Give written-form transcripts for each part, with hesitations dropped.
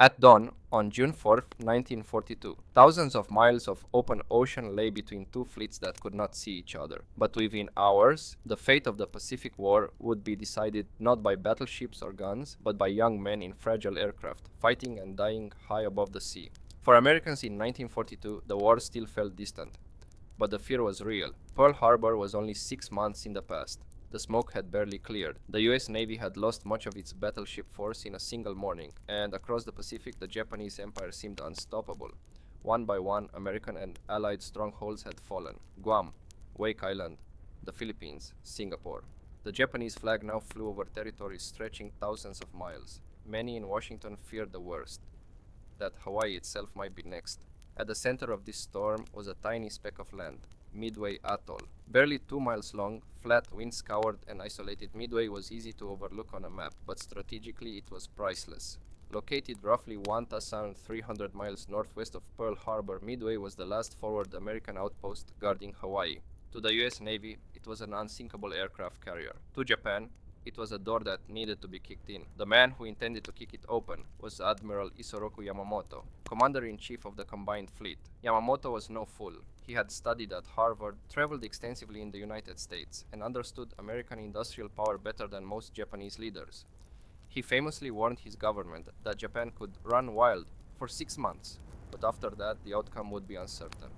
At dawn, on June 4th, 1942, thousands of miles of open ocean lay between two fleets that could not see each other. But within hours, the fate of the Pacific War would be decided not by battleships or guns, but by young men in fragile aircraft, fighting and dying high above the sea. For Americans in 1942, the war still felt distant, but the fear was real. Pearl Harbor was only 6 months in the past. The smoke had barely cleared. The US Navy had lost much of its battleship force in a single morning, and across the Pacific, the Japanese Empire seemed unstoppable. One by one, American and Allied strongholds had fallen. Guam, Wake Island, the Philippines, Singapore. The Japanese flag now flew over territories stretching thousands of miles. Many in Washington feared the worst, that Hawaii itself might be next. At the center of this storm was a tiny speck of land, Midway Atoll. Barely 2 miles long, flat, wind-scoured, and isolated, Midway was easy to overlook on a map, but strategically it was priceless. Located roughly 1,300 miles northwest of Pearl Harbor, Midway was the last forward American outpost guarding Hawaii. To the US Navy, it was an unsinkable aircraft carrier. To Japan, it was a door that needed to be kicked in. The man who intended to kick it open was Admiral Isoroku Yamamoto, Commander-in-Chief of the Combined Fleet. Yamamoto was no fool. He had studied at Harvard, traveled extensively in the United States, and understood American industrial power better than most Japanese leaders. He famously warned his government that Japan could run wild for 6 months, but after that the outcome would be uncertain.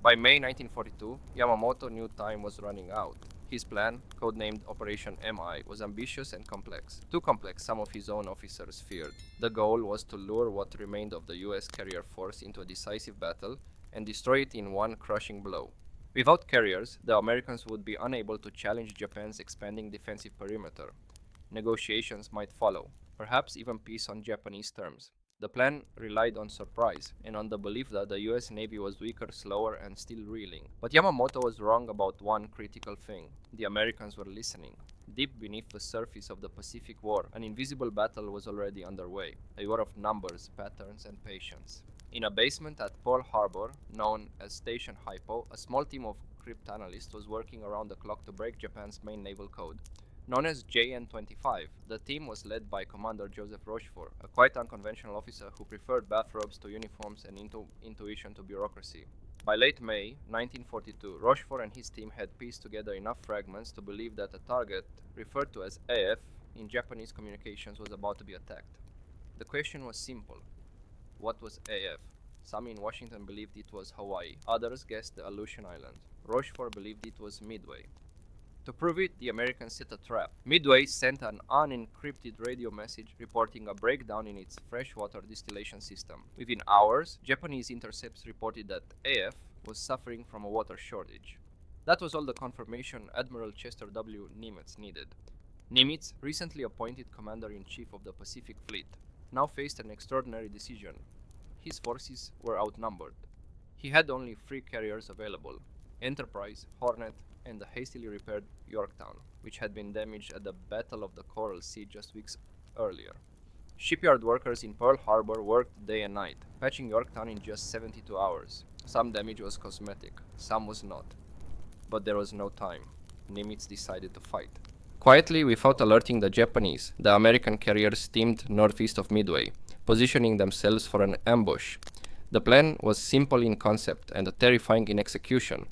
By May 1942, Yamamoto knew time was running out. His plan, codenamed Operation MI, was ambitious and complex. Too complex, some of his own officers feared. The goal was to lure what remained of the US carrier force into a decisive battle and destroy it in one crushing blow. Without carriers, the Americans would be unable to challenge Japan's expanding defensive perimeter. Negotiations might follow, perhaps even peace on Japanese terms. The plan relied on surprise and on the belief that the US Navy was weaker, slower, and still reeling. But Yamamoto was wrong about one critical thing. The Americans were listening. Deep beneath the surface of the Pacific War, an invisible battle was already underway, a war of numbers, patterns, and patience. In a basement at Pearl Harbor, known as Station Hypo, a small team of cryptanalysts was working around the clock to break Japan's main naval code. Known as JN-25, the team was led by Commander Joseph Rochefort, a quite unconventional officer who preferred bathrobes to uniforms and intuition to bureaucracy. By late May 1942, Rochefort and his team had pieced together enough fragments to believe that a target, referred to as AF in Japanese communications, was about to be attacked. The question was simple. What was AF? Some in Washington believed it was Hawaii, others guessed the Aleutian Islands. Rochefort believed it was Midway. To prove it, the Americans set a trap. Midway sent an unencrypted radio message reporting a breakdown in its freshwater distillation system. Within hours, Japanese intercepts reported that AF was suffering from a water shortage. That was all the confirmation Admiral Chester W. Nimitz needed. Nimitz, recently appointed Commander-in-Chief of the Pacific Fleet, now faced an extraordinary decision. His forces were outnumbered. He had only 3 carriers available: Enterprise, Hornet, and the hastily repaired Yorktown, which had been damaged at the Battle of the Coral Sea just weeks earlier. Shipyard workers in Pearl Harbor worked day and night, patching Yorktown in just 72 hours. Some damage was cosmetic, some was not. But there was no time. Nimitz decided to fight. Quietly, without alerting the Japanese, the American carriers steamed northeast of Midway, positioning themselves for an ambush. The plan was simple in concept and terrifying in execution.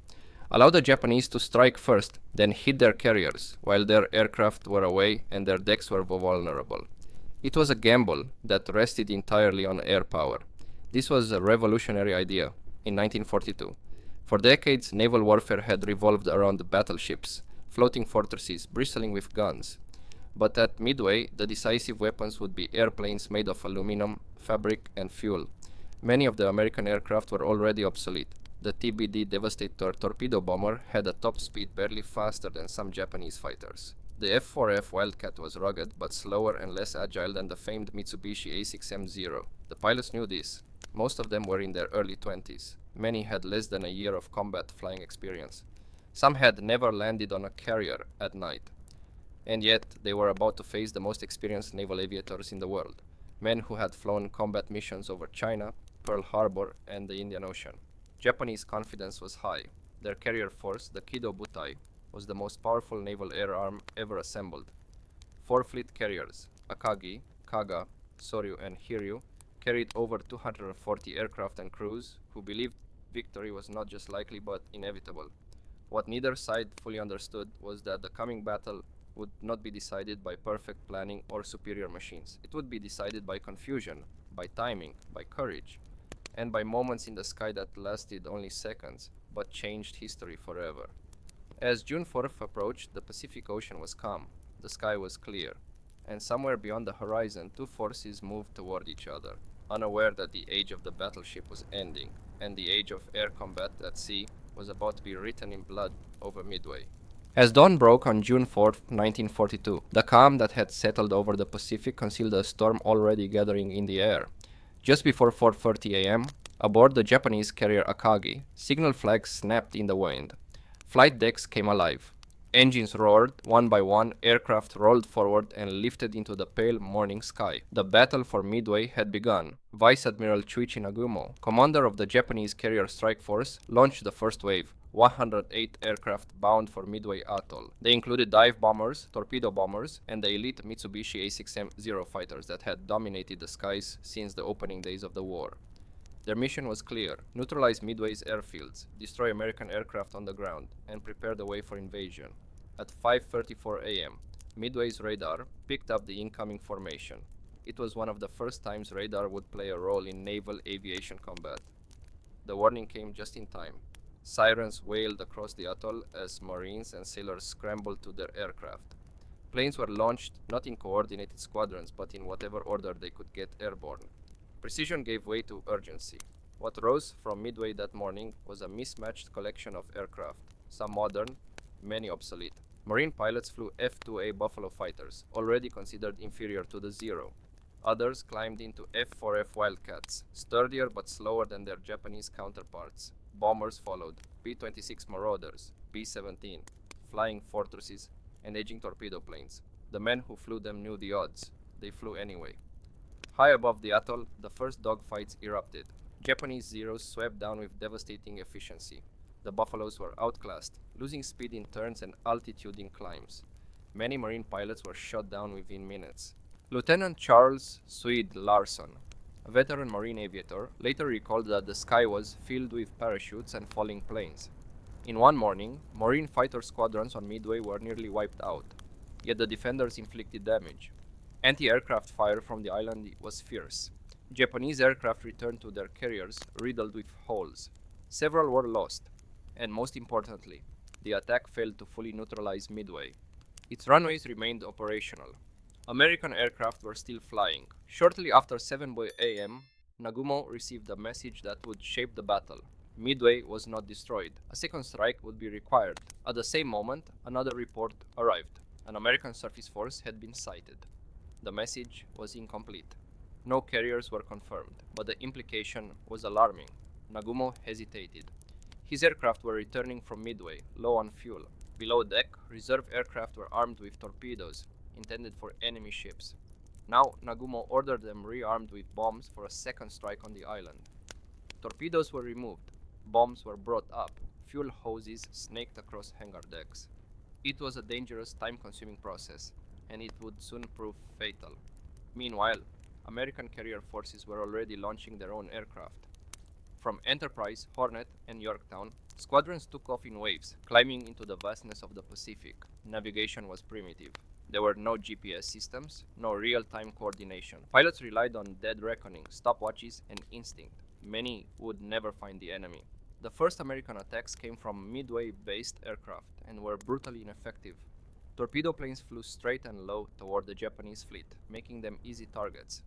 Allow the Japanese to strike first, then hit their carriers, while their aircraft were away and their decks were vulnerable. It was a gamble that rested entirely on air power. This was a revolutionary idea in 1942. For decades, naval warfare had revolved around battleships, floating fortresses bristling with guns. But at Midway, the decisive weapons would be airplanes made of aluminum, fabric, and fuel. Many of the American aircraft were already obsolete. The TBD Devastator torpedo bomber had a top speed barely faster than some Japanese fighters. The F-4F Wildcat was rugged but slower and less agile than the famed Mitsubishi A6M0. The pilots knew this. Most of them were in their early 20s. Many had less than a year of combat flying experience. Some had never landed on a carrier at night. And yet, they were about to face the most experienced naval aviators in the world. Men who had flown combat missions over China, Pearl Harbor, and the Indian Ocean. Japanese confidence was high. Their carrier force, the Kido Butai, was the most powerful naval air arm ever assembled. 4 fleet carriers, Akagi, Kaga, Soryu, and Hiryu, carried over 240 aircraft and crews who believed victory was not just likely but inevitable. What neither side fully understood was that the coming battle would not be decided by perfect planning or superior machines. It would be decided by confusion, by timing, by courage, and by moments in the sky that lasted only seconds, but changed history forever. As June 4th approached, the Pacific Ocean was calm, the sky was clear, and somewhere beyond the horizon, two forces moved toward each other, unaware that the age of the battleship was ending, and the age of air combat at sea was about to be written in blood over Midway. As dawn broke on June 4th, 1942, the calm that had settled over the Pacific concealed a storm already gathering in the air. Just before 4:30 a.m., aboard the Japanese carrier Akagi, signal flags snapped in the wind. Flight decks came alive. Engines roared, one by one, aircraft rolled forward and lifted into the pale morning sky. The battle for Midway had begun. Vice Admiral Chuichi Nagumo, commander of the Japanese carrier strike force, launched the first wave, 108 aircraft bound for Midway Atoll. They included dive bombers, torpedo bombers, and the elite Mitsubishi A6M Zero-fighters that had dominated the skies since the opening days of the war. Their mission was clear: neutralize Midway's airfields, destroy American aircraft on the ground, and prepare the way for invasion. At 5:34 a.m., Midway's radar picked up the incoming formation. It was one of the first times radar would play a role in naval aviation combat. The warning came just in time. Sirens wailed across the atoll as Marines and sailors scrambled to their aircraft. Planes were launched not in coordinated squadrons, but in whatever order they could get airborne. Precision gave way to urgency. What rose from Midway that morning was a mismatched collection of aircraft, some modern, many obsolete. Marine pilots flew F-2A Buffalo fighters, already considered inferior to the Zero. Others climbed into F-4F Wildcats, sturdier but slower than their Japanese counterparts. Bombers followed, B-26 Marauders, B-17, Flying Fortresses, and aging torpedo planes. The men who flew them knew the odds. They flew anyway. High above the atoll, the first dogfights erupted. Japanese Zeros swept down with devastating efficiency. The Buffaloes were outclassed, losing speed in turns and altitude in climbs. Many Marine pilots were shot down within minutes. Lieutenant Charles Swede Larson, a veteran Marine aviator, later recalled that the sky was filled with parachutes and falling planes. In one morning, Marine fighter squadrons on Midway were nearly wiped out, yet the defenders inflicted damage. Anti-aircraft fire from the island was fierce. Japanese aircraft returned to their carriers riddled with holes. Several were lost, and most importantly, the attack failed to fully neutralize Midway. Its runways remained operational. American aircraft were still flying. Shortly after 7 a.m., Nagumo received a message that would shape the battle. Midway was not destroyed. A second strike would be required. At the same moment, another report arrived. An American surface force had been sighted. The message was incomplete. No carriers were confirmed, but the implication was alarming. Nagumo hesitated. His aircraft were returning from Midway, low on fuel. Below deck, reserve aircraft were armed with torpedoes, intended for enemy ships. Now, Nagumo ordered them rearmed with bombs for a second strike on the island. Torpedoes were removed. Bombs were brought up. Fuel hoses snaked across hangar decks. It was a dangerous, time-consuming process, and it would soon prove fatal. Meanwhile, American carrier forces were already launching their own aircraft. From Enterprise, Hornet, and Yorktown, squadrons took off in waves, climbing into the vastness of the Pacific. Navigation was primitive. There were no GPS systems, no real-time coordination. Pilots relied on dead reckoning, stopwatches, and instinct. Many would never find the enemy. The first American attacks came from Midway-based aircraft and were brutally ineffective. Torpedo planes flew straight and low toward the Japanese fleet, making them easy targets.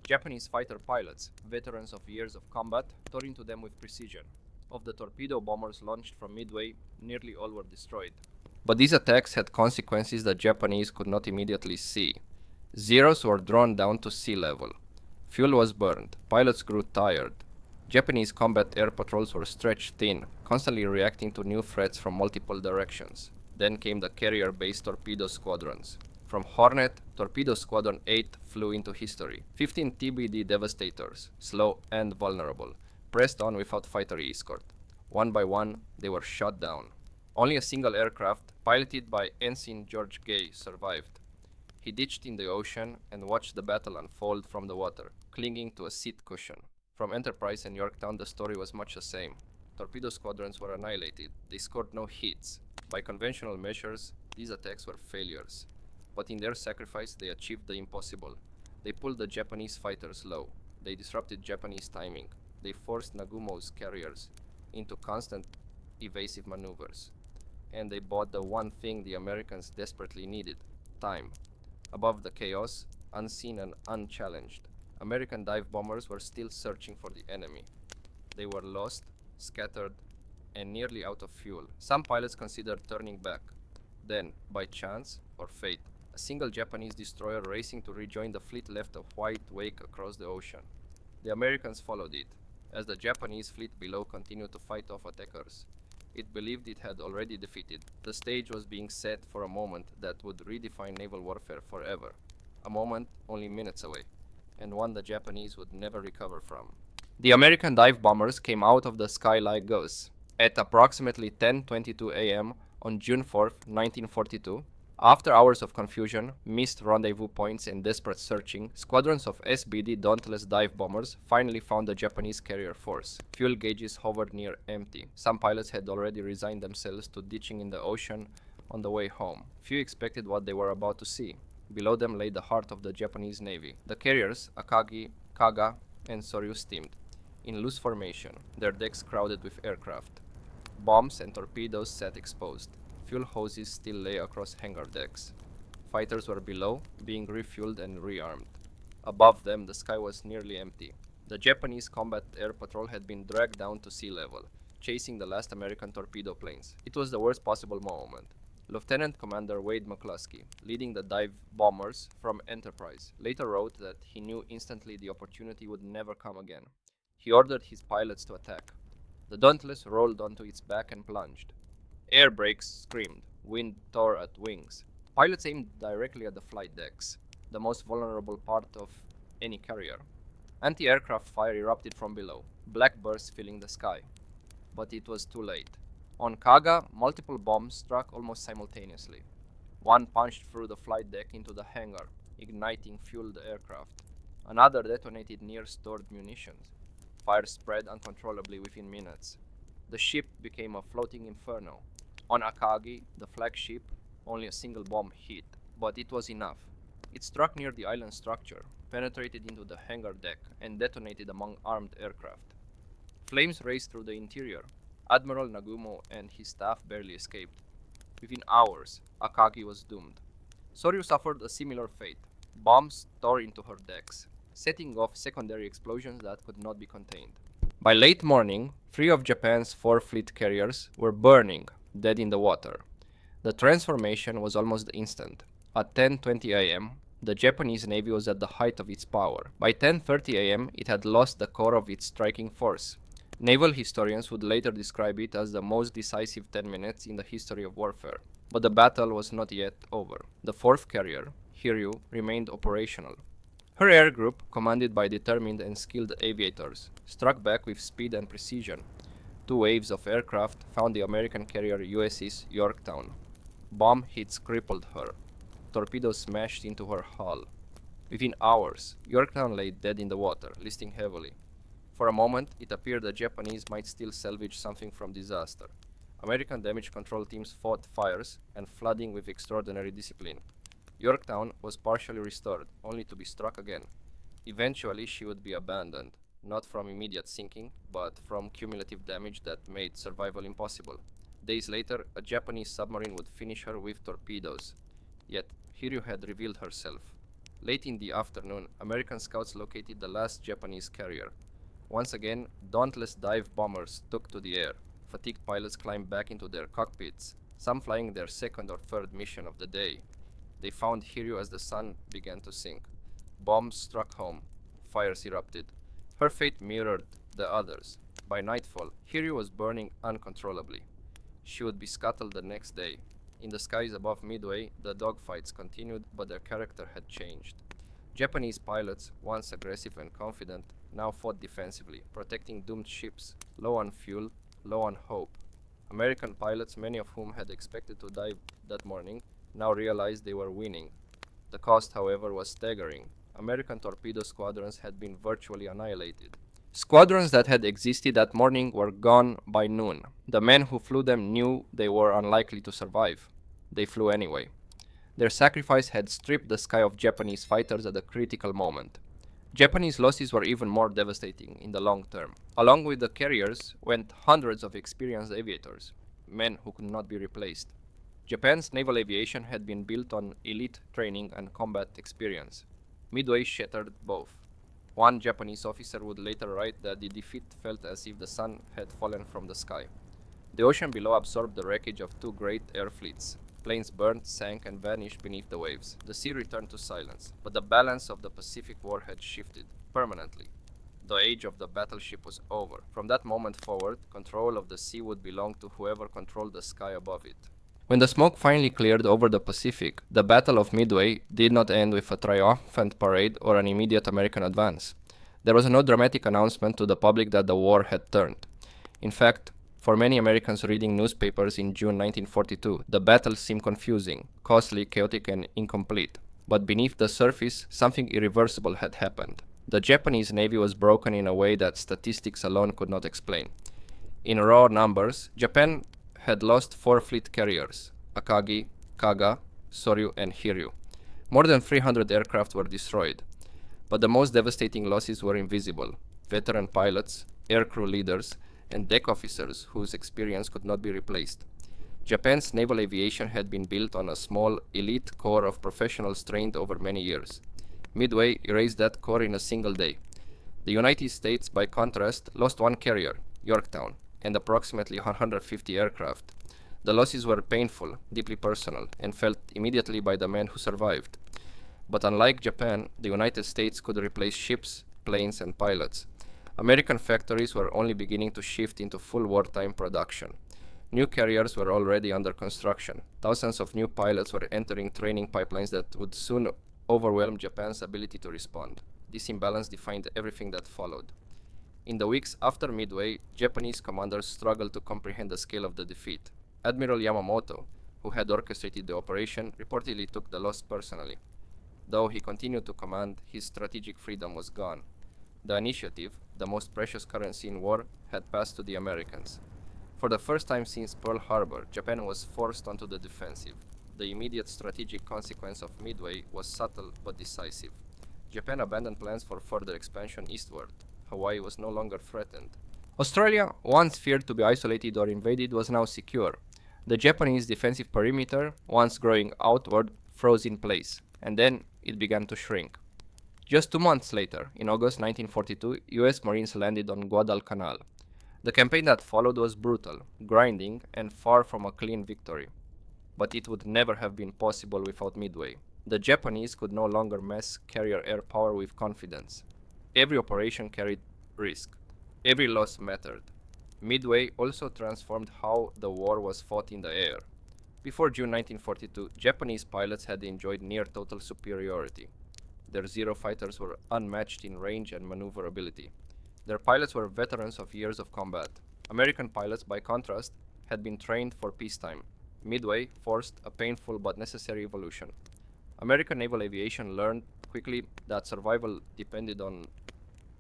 Japanese fighter pilots, veterans of years of combat, tore into them with precision. Of the torpedo bombers launched from Midway, nearly all were destroyed. But these attacks had consequences the Japanese could not immediately see. Zeros were drawn down to sea level. Fuel was burned. Pilots grew tired. Japanese combat air patrols were stretched thin, constantly reacting to new threats from multiple directions. Then came the carrier-based torpedo squadrons. From Hornet, Torpedo Squadron 8 flew into history. 15 TBD Devastators, slow and vulnerable, pressed on without fighter escort. One by one, they were shot down. Only a single aircraft, piloted by Ensign George Gay, survived. He ditched in the ocean and watched the battle unfold from the water. clinging to a seat cushion. From Enterprise and Yorktown, the story was much the same. Torpedo squadrons were annihilated. They scored no hits. By conventional measures, these attacks were failures. But in their sacrifice, they achieved the impossible. They pulled the Japanese fighters low. They disrupted Japanese timing. They forced Nagumo's carriers into constant evasive maneuvers. And they bought the one thing the Americans desperately needed: time. Above the chaos, unseen and unchallenged, American dive bombers were still searching for the enemy. They were lost, scattered, and nearly out of fuel. Some pilots considered turning back. Then, by chance or fate, a single Japanese destroyer racing to rejoin the fleet left a white wake across the ocean. The Americans followed it, as the Japanese fleet below continued to fight off attackers. It believed it had already defeated. The stage was being set for a moment that would redefine naval warfare forever. A moment only minutes away, and one the Japanese would never recover from. The American dive bombers came out of the sky like ghosts. At approximately 10:22 a.m. on June 4, 1942, after hours of confusion, missed rendezvous points, and desperate searching, squadrons of SBD Dauntless dive bombers finally found the Japanese carrier force. Fuel gauges hovered near empty. Some pilots had already resigned themselves to ditching in the ocean on the way home. Few expected what they were about to see. Below them lay the heart of the Japanese Navy. The carriers, Akagi, Kaga, and Soryu steamed in loose formation, their decks crowded with aircraft. Bombs and torpedoes sat exposed. Fuel hoses still lay across hangar decks. Fighters were below, being refueled and rearmed. Above them, the sky was nearly empty. The Japanese combat air patrol had been dragged down to sea level, chasing the last American torpedo planes. It was the worst possible moment. Lieutenant Commander Wade McCluskey, leading the dive bombers from Enterprise, later wrote that he knew instantly the opportunity would never come again. He ordered his pilots to attack. The Dauntless rolled onto its back and plunged. Air brakes screamed. Wind tore at wings. Pilots aimed directly at the flight decks, the most vulnerable part of any carrier. Anti-aircraft fire erupted from below, black bursts filling the sky. But it was too late. On Kaga, multiple bombs struck almost simultaneously. One punched through the flight deck into the hangar, igniting fueled aircraft. Another detonated near stored munitions. Fire spread uncontrollably within minutes. The ship became a floating inferno. On Akagi, the flagship, only a single bomb hit, but it was enough. It struck near the island structure, penetrated into the hangar deck, and detonated among armed aircraft. Flames raced through the interior. Admiral Nagumo and his staff barely escaped. Within hours, Akagi was doomed. Soryu suffered a similar fate. Bombs tore into her decks, setting off secondary explosions that could not be contained. By late morning, 3 of Japan's 4 fleet carriers were burning, dead in the water. The transformation was almost instant. At 10:20 a.m., the Japanese Navy was at the height of its power. By 10:30 a.m., it had lost the core of its striking force. Naval historians would later describe it as the most decisive 10 minutes in the history of warfare. But the battle was not yet over. The 4th carrier, Hiryu, remained operational. Her air group, commanded by determined and skilled aviators, struck back with speed and precision. 2 waves of aircraft found the American carrier USS Yorktown. Bomb hits crippled her. Torpedoes smashed into her hull. Within hours, Yorktown lay dead in the water, listing heavily. For a moment, it appeared the Japanese might still salvage something from disaster. American damage control teams fought fires and flooding with extraordinary discipline. Yorktown was partially restored, only to be struck again. Eventually, she would be abandoned, not from immediate sinking, but from cumulative damage that made survival impossible. Days later, a Japanese submarine would finish her with torpedoes. Yet, Hiryu had revealed herself. Late in the afternoon, American scouts located the last Japanese carrier. Once again, dauntless dive bombers took to the air. Fatigued pilots climbed back into their cockpits, some flying their 2nd or 3rd mission of the day. They found Hiryu as the sun began to sink. Bombs struck home. Fires erupted. Her fate mirrored the others. By nightfall, Hiryu was burning uncontrollably. She would be scuttled the next day. In the skies above Midway, the dogfights continued, but their character had changed. Japanese pilots, once aggressive and confident, now fought defensively, protecting doomed ships, low on fuel, low on hope. American pilots, many of whom had expected to die that morning, now realized they were winning. The cost, however, was staggering. American torpedo squadrons had been virtually annihilated. Squadrons that had existed that morning were gone by noon. The men who flew them knew they were unlikely to survive. They flew anyway. Their sacrifice had stripped the sky of Japanese fighters at a critical moment. Japanese losses were even more devastating in the long term. Along with the carriers went hundreds of experienced aviators, men who could not be replaced. Japan's naval aviation had been built on elite training and combat experience. Midway shattered both. One Japanese officer would later write that the defeat felt as if the sun had fallen from the sky. The ocean below absorbed the wreckage of two great air fleets. Planes burned, sank, and vanished beneath the waves. The sea returned to silence, but the balance of the Pacific War had shifted permanently. The age of the battleship was over. From that moment forward, control of the sea would belong to whoever controlled the sky above it. When the smoke finally cleared over the Pacific, the Battle of Midway did not end with a triumphant parade or an immediate American advance. There was no dramatic announcement to the public that the war had turned. In fact, for many Americans reading newspapers in June 1942, the battle seemed confusing, costly, chaotic, and incomplete. But beneath the surface, something irreversible had happened. The Japanese Navy was broken in a way that statistics alone could not explain. In raw numbers, Japan had lost 4 fleet carriers: Akagi, Kaga, Soryu, and Hiryu. More than 300 aircraft were destroyed. But the most devastating losses were invisible: veteran pilots, aircrew leaders, and deck officers whose experience could not be replaced. Japan's naval aviation had been built on a small, elite core of professionals trained over many years. Midway erased that core in a single day. The United States, by contrast, lost 1 carrier, Yorktown, and approximately 150 aircraft. The losses were painful, deeply personal, and felt immediately by the men who survived. But unlike Japan, the United States could replace ships, planes, and pilots. American factories were only beginning to shift into full wartime production. New carriers were already under construction. Thousands of new pilots were entering training pipelines that would soon overwhelm Japan's ability to respond. This imbalance defined everything that followed. In the weeks after Midway, Japanese commanders struggled to comprehend the scale of the defeat. Admiral Yamamoto, who had orchestrated the operation, reportedly took the loss personally. Though he continued to command, his strategic freedom was gone. The initiative, the most precious currency in war, had passed to the Americans. For the first time since Pearl Harbor, Japan was forced onto the defensive. The immediate strategic consequence of Midway was subtle but decisive. Japan abandoned plans for further expansion eastward. Hawaii was no longer threatened. Australia, once feared to be isolated or invaded, was now secure. The Japanese defensive perimeter, once growing outward, froze in place, and then it began to shrink. Just 2 months later, in August 1942, US Marines landed on Guadalcanal. The campaign that followed was brutal, grinding, and far from a clean victory. But it would never have been possible without Midway. The Japanese could no longer mass carrier air power with confidence. Every operation carried risk. Every loss mattered. Midway also transformed how the war was fought in the air. Before June 1942, Japanese pilots had enjoyed near total superiority. Their Zero fighters were unmatched in range and maneuverability. Their pilots were veterans of years of combat. American pilots, by contrast, had been trained for peacetime. Midway forced a painful but necessary evolution. American naval aviation learned quickly that survival depended on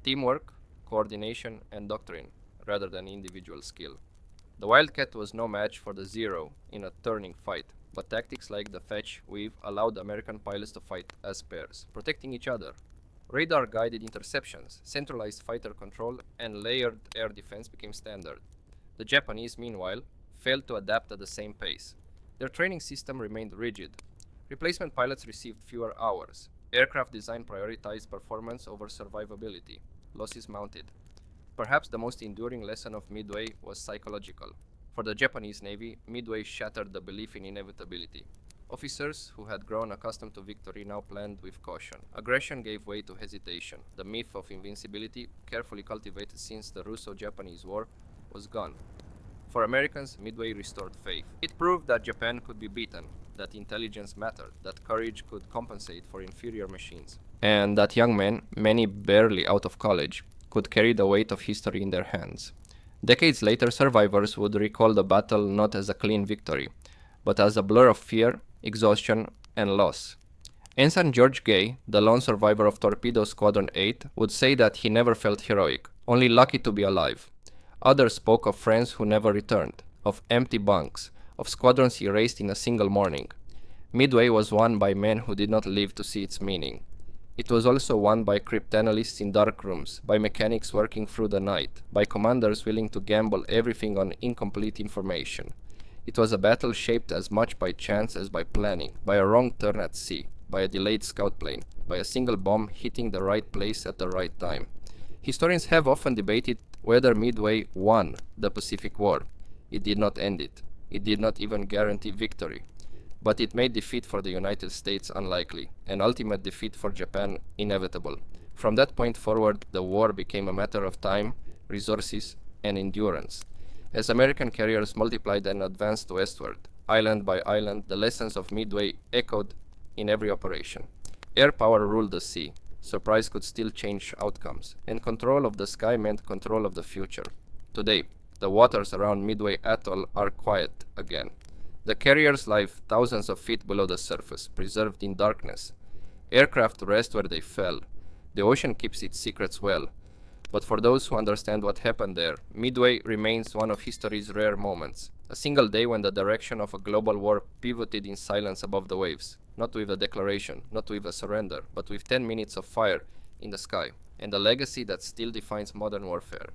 teamwork, coordination, and doctrine, rather than individual skill. The Wildcat was no match for the Zero in a turning fight, but tactics like the fetch weave allowed American pilots to fight as pairs, protecting each other. Radar-guided interceptions, centralized fighter control, and layered air defense became standard. The Japanese, meanwhile, failed to adapt at the same pace. Their training system remained rigid. Replacement pilots received fewer hours. Aircraft design prioritized performance over survivability. Losses mounted. Perhaps the most enduring lesson of Midway was psychological. For the Japanese Navy, Midway shattered the belief in inevitability. Officers who had grown accustomed to victory now planned with caution. Aggression gave way to hesitation. The myth of invincibility, carefully cultivated since the Russo-Japanese War, was gone. For Americans, Midway restored faith. It proved that Japan could be beaten, that intelligence mattered, that courage could compensate for inferior machines, and that young men, many barely out of college, could carry the weight of history in their hands. Decades later, survivors would recall the battle not as a clean victory, but as a blur of fear, exhaustion, and loss. Ensign George Gay, the lone survivor of Torpedo Squadron 8, would say that he never felt heroic, only lucky to be alive. Others spoke of friends who never returned, of empty bunks, of squadrons erased in a single morning. Midway was won by men who did not live to see its meaning. It was also won by cryptanalysts in dark rooms, by mechanics working through the night, by commanders willing to gamble everything on incomplete information. It was a battle shaped as much by chance as by planning, by a wrong turn at sea, by a delayed scout plane, by a single bomb hitting the right place at the right time. Historians have often debated whether Midway won the Pacific War. It did not end it. It did not even guarantee victory. But it made defeat for the United States unlikely, and ultimate defeat for Japan inevitable. From that point forward, the war became a matter of time, resources, and endurance. As American carriers multiplied and advanced westward, island by island, the lessons of Midway echoed in every operation. Air power ruled the sea. Surprise could still change outcomes, and control of the sky meant control of the future. Today, the waters around Midway Atoll are quiet again. The carriers lie thousands of feet below the surface, preserved in darkness. Aircraft rest where they fell. The ocean keeps its secrets well. But for those who understand what happened there, Midway remains one of history's rare moments. A single day when the direction of a global war pivoted in silence above the waves. Not with a declaration, not with a surrender, but with 10 minutes of fire in the sky. And a legacy that still defines modern warfare.